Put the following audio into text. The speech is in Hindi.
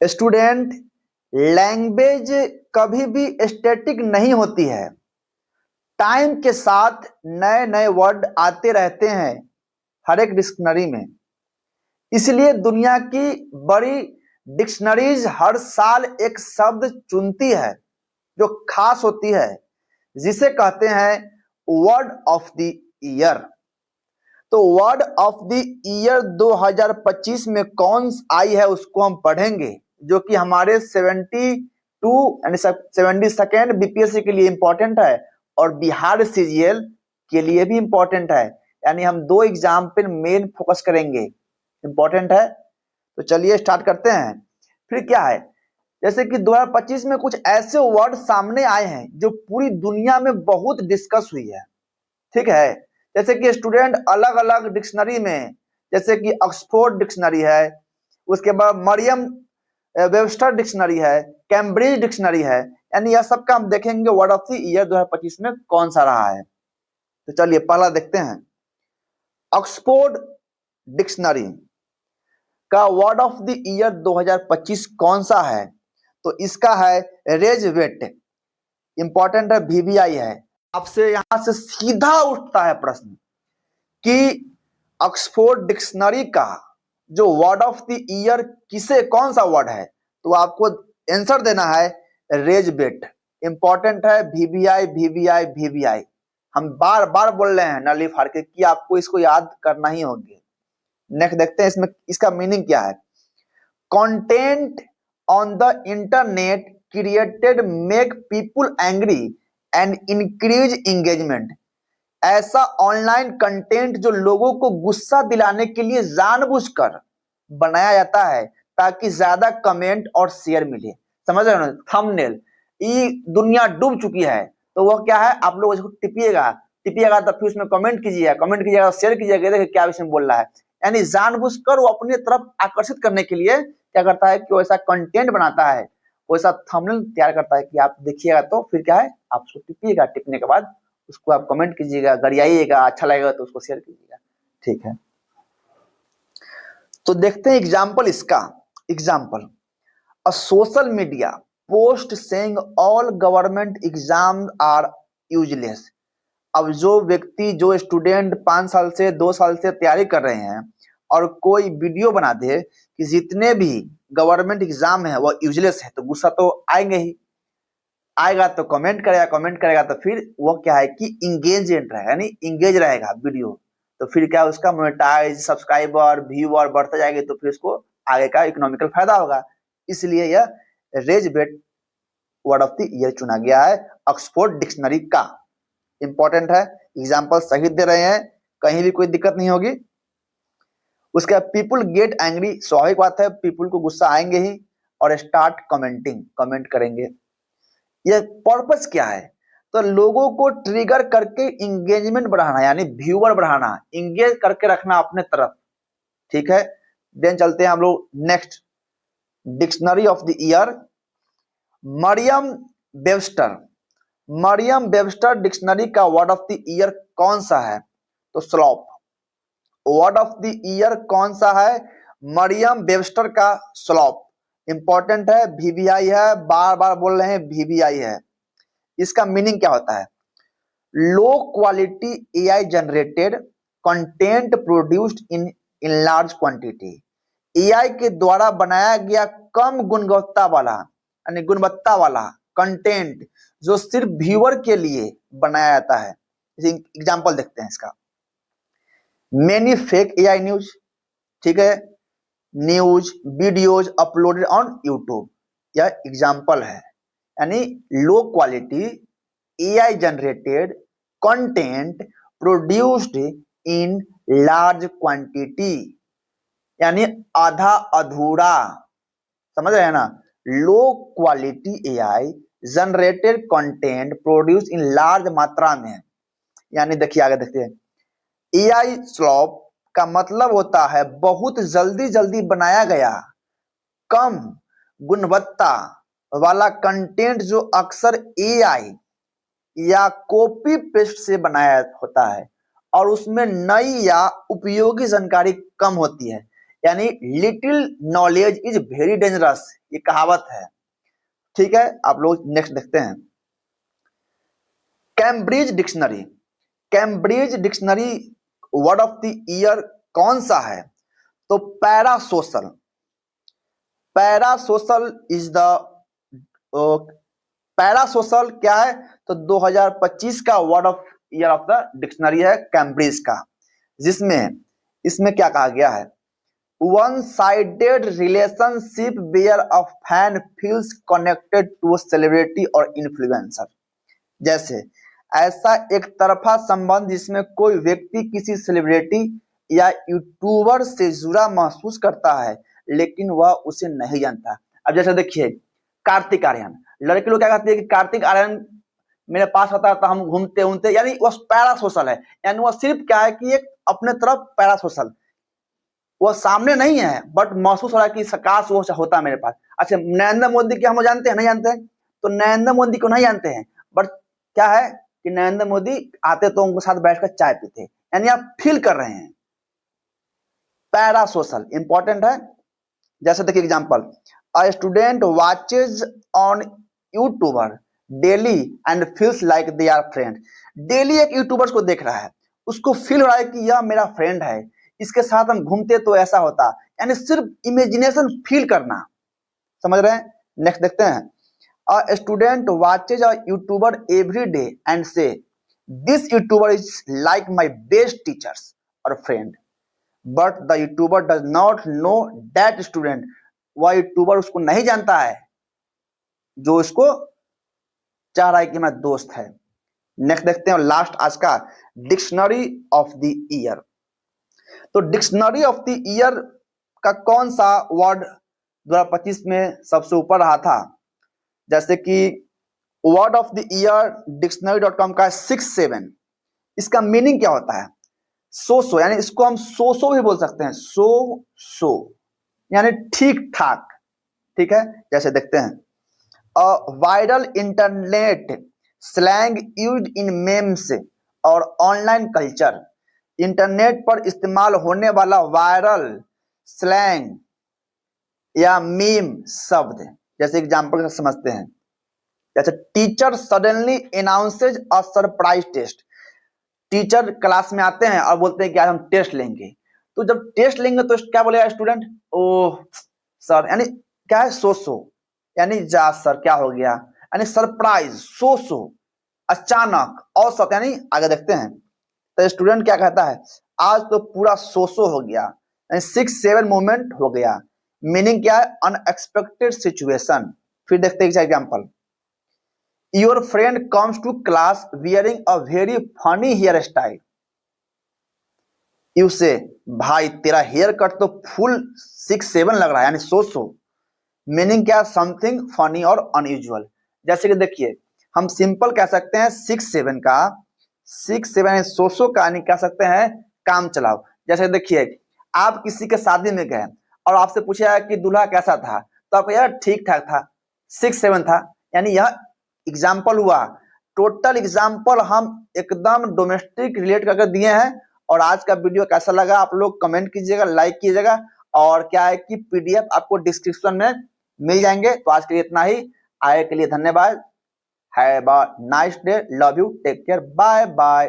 स्टूडेंट, लैंग्वेज कभी भी स्टैटिक नहीं होती है। टाइम के साथ नए नए वर्ड आते रहते हैं हर एक डिक्शनरी में। इसलिए दुनिया की बड़ी डिक्शनरीज हर साल एक शब्द चुनती है जो खास होती है, जिसे कहते हैं वर्ड ऑफ द ईयर। तो वर्ड ऑफ द ईयर 2025 में कौन आई है उसको हम पढ़ेंगे, जो कि हमारे 72 यानी 72nd बीपीएससी के लिए इंपॉर्टेंट है और बिहार सीजीएल के लिए भी इंपॉर्टेंट है। यानी हम दो एग्जाम पे मेन फोकस करेंगे, इंपॉर्टेंट है। तो चलिए स्टार्ट करते हैं। फिर क्या है, जैसे कि 2025 में कुछ ऐसे वर्ड सामने आए हैं जो पूरी दुनिया में बहुत डिस्कस हुई है, ठीक है। जैसे कि स्टूडेंट अलग अलग डिक्शनरी में, जैसे कि ऑक्सफोर्ड डिक्शनरी है, उसके बाद मरियम वेबस्टर डिक्शनरी है, कैम्ब्रिज डिक्शनरी है, यानी यह सब का हम देखेंगे वर्ड ऑफ द ईयर 2025 में कौन सा रहा है। तो चलिए पहला देखते हैं। ऑक्सफोर्ड डिक्शनरी का वर्ड ऑफ द ईयर 2025 कौन सा है? तो इसका है रेजवेट, इंपॉर्टेंट है, वीवीआई है। आपसे यहां से सीधा उठता है प्रश्न कि ऑक्सफोर्ड डिक्शनरी का जो वर्ड ऑफ द ईयर किसे कौन सा वर्ड है, तो आपको आंसर देना है रेजवेट। इंपॉर्टेंट है, वीवीआई वीवीआई वीवीआई। हम बार बार बोल रहे हैं नली फाड़ के कि आपको इसको याद करना ही होगी। नेक्स्ट देखते हैं इसमें इसका मीनिंग क्या है। Content on the internet created make people angry and increase engagement. ऐसा ऑनलाइन कंटेंट जो लोगों को गुस्सा दिलाने के लिए जानबूझकर बनाया जाता है ताकि ज्यादा कमेंट और शेयर मिले। समझ रहे हो ना, थंबनेल। ये दुनिया डूब चुकी है, तो वह क्या है, आप लोग इसको टिपिएगा टिपिएगा तो फिर उसमें कमेंट कीजिएगा, शेयर कीजिएगा, देखिए क्या इसमें बोल रहा है। यानी जानबूझकर वो अपनी तरफ आकर्षित करने के लिए क्या करता है कि वैसा कंटेंट बनाता है, वैसा थंबनेल तैयार करता है कि आप देखिएगा तो फिर क्या है, आप उसको टिपिएगा, टिपने के बाद उसको आप कमेंट कीजिएगा, गरियाइएगा, अच्छा लगेगा तो उसको शेयर कीजिएगा, ठीक है। तो देखते हैं एग्जाम्पल इसका। Example, a social media post saying all government exam are useless. अब जो व्यक्ति, जो स्टूडेंट 5 साल से 2 साल से तैयारी कर रहे हैं और कोई वीडियो बना दे कि जितने भी गवर्नमेंट एग्जाम है वह यूजलेस है, तो गुस्सा तो आएंगे ही। आएगा तो कमेंट करेगा तो फिर वो क्या है कि इंगेजेंट रहेगा, यानी इंगेज रहेगा वीडियो। तो फिर क्या, उसका मोनेटाइज, सब्सक्राइबर, व्यूअर बढ़ते जाएंगे, तो फिर उसको आगे का इकोनॉमिकल फायदा होगा। इसलिए यह रेजवेट वर्ड ऑफ द ईयर चुना गया है ऑक्सफोर्ड डिक्शनरी का। इंपॉर्टेंट है, एग्जाम्पल सही दे रहे हैं, कहीं भी कोई दिक्कत नहीं होगी। उसका पीपुल गेट एंग्री, स्वाभाविक बात है, पीपुल को गुस्सा आएंगे ही। और स्टार्ट कमेंटिंग, कमेंट करेंगे। यह पर्पस क्या है, तो लोगों को ट्रिगर करके इंगेजमेंट बढ़ाना, यानी व्यूअर बढ़ाना, इंगेज करके रखना अपने तरफ, ठीक है। देन चलते हैं हम लोग next dictionary of the year, Merriam Webster. Merriam Webster dictionary का वर्ड ऑफ द ईयर कौन सा है? तो slop. Word of the year कौन सा है? मरियम वेबस्टर का स्लॉप। इंपॉर्टेंट है, वीवीआई है, बार बार बोल रहे हैं वीवीआई है। इसका मीनिंग क्या होता है? Low quality AI generated content produced in large quantity. AI के द्वारा बनाया गया कम गुणवत्ता वाला, यानी गुणवत्ता वाला कंटेंट जो सिर्फ व्यूअर के लिए बनाया जाता है। एग्जांपल देखते हैं इसका। मेनी फेक एआई न्यूज, ठीक है, news videos uploaded on YouTube, यह एग्जांपल है। यानी low quality AI generated content produced in large quantity, यानी आधा अधूरा, समझ रहे हैं ना। Low quality AI generated content produce in large मात्रा में, यानी देखिए आगे देखते हैं। एआई स्लॉप का मतलब होता है बहुत जल्दी जल्दी बनाया गया कम गुणवत्ता वाला कंटेंट जो अक्सर एआई या कॉपी पेस्ट से बनाया होता है और उसमें नई या उपयोगी जानकारी कम होती है। यानी little knowledge is very dangerous, ये कहावत है। ठीक है, आप लोग नेक्स्ट देखते हैं। Cambridge dictionary, Cambridge dictionary word of the year कौन सा है? तो parasocial, parasocial is the, parasocial क्या है? तो 2025 का word of year of the dictionary है कैम्ब्रिज का, जिसमें इसमें क्या कहा गया है? One sided relationship where a fan feels connected to a celebrity और इन्फ्लुएंसर। जैसे ऐसा एक तरफा संबंध जिसमें कोई व्यक्ति किसी सेलिब्रिटी या यूट्यूबर से जुड़ा महसूस करता है लेकिन वह उसे नहीं जानता। अब जैसे देखिए कार्तिक आर्यन, लड़के लोग क्या कहते हैं कि कार्तिक आर्यन मेरे पास आता है तो हम घूमते घूमते, यानी वह पैरासोशल है, यानी वह सिर्फ क्या है कि एक अपने तरफ पैरासोशल, वो सामने नहीं है बट महसूस हो रहा है कि सकाश वो होता है मेरे पास। अच्छा, नरेंद्र मोदी के हम जानते हैं नहीं जानते हैं? तो नरेंद्र मोदी को नहीं जानते हैं, बट क्या है कि नरेंद्र मोदी आते तो उनके साथ बैठकर चाय पीते, यानी आप फील कर रहे हैं। पैरासोशल इंपॉर्टेंट है। जैसे देखिए example, a student watches on YouTuber daily and feels like they are friend. Daily एक यूट्यूबर को देख रहा है, उसको फील हो रहा है कि यह मेरा फ्रेंड है, इसके साथ हम घूमते तो ऐसा होता, यानी सिर्फ इमेजिनेशन फील करना, समझ रहे हैं? नेक्स्ट देखते हैं। A student watches a youtuber every day and say this youtuber is like my best teachers और friend, but the youtuber does not know that student. वह यूट्यूबर उसको नहीं जानता है जो इसको चाह रहा है कि मेरा दोस्त है। नेक्स्ट देखते हैं लास्ट आज का, डिक्शनरी ऑफ द ईयर। तो डिक्शनरी ऑफ द ईयर का कौन सा वर्ड 2025 में सबसे ऊपर रहा था? जैसे कि वर्ड ऑफ द ईयर डिक्शनरी.com का 67, इसका मीनिंग क्या होता है? सो, यानी इसको हम सो भी बोल सकते हैं, सो यानी ठीक ठाक। ठीक है, जैसे देखते हैं, a viral internet slang used in memes और ऑनलाइन कल्चर। इंटरनेट पर इस्तेमाल होने वाला वायरल स्लैंग या मीम शब्द, जैसे एग्जांपल से समझते हैं। जैसे teacher suddenly announces a surprise test. Teacher class में आते हैं और बोलते हैं कि आज हम टेस्ट लेंगे, तो जब टेस्ट लेंगे तो क्या बोलेगा स्टूडेंट? ओह सर, यानी क्या है? सो यानी जा सर क्या हो गया, यानी सरप्राइज, सो अचानक, औसत, यानी आगे देखते हैं। तो स्टूडेंट क्या कहता है? आज तो पूरा सो हो गया, यानी 6-7 मोमेंट हो गया। मीनिंग क्या है? Unexpected situation. फिर देखते हैं example, your friend comes to class wearing a very funny hair style. You say भाई तेरा हेयर कट तो फुल 6-7 लग रहा है, यानी सो। मीनिंग क्या? समथिंग फनी और अनयूजुअल। जैसे कि देखिए हम सिंपल कह सकते हैं 6-7 का, 6-7 सो का, यानी कह सकते हैं काम चलाओ। जैसे देखिए आप किसी के शादी में गए और आपसे पूछा कि दूल्हा कैसा था, तो आप यार ठीक ठाक था, 6-7 था, यानी यह एग्जाम्पल हुआ। टोटल एग्जाम्पल हम एकदम डोमेस्टिक रिलेट करके दिए हैं। और आज का वीडियो कैसा लगा आप लोग कमेंट कीजिएगा, लाइक कीजिएगा, और क्या है कि पीडीएफ आपको डिस्क्रिप्शन में मिल जाएंगे। तो आज के लिए इतना ही, आए के लिए धन्यवाद। Have a nice day, love you, take care, bye bye.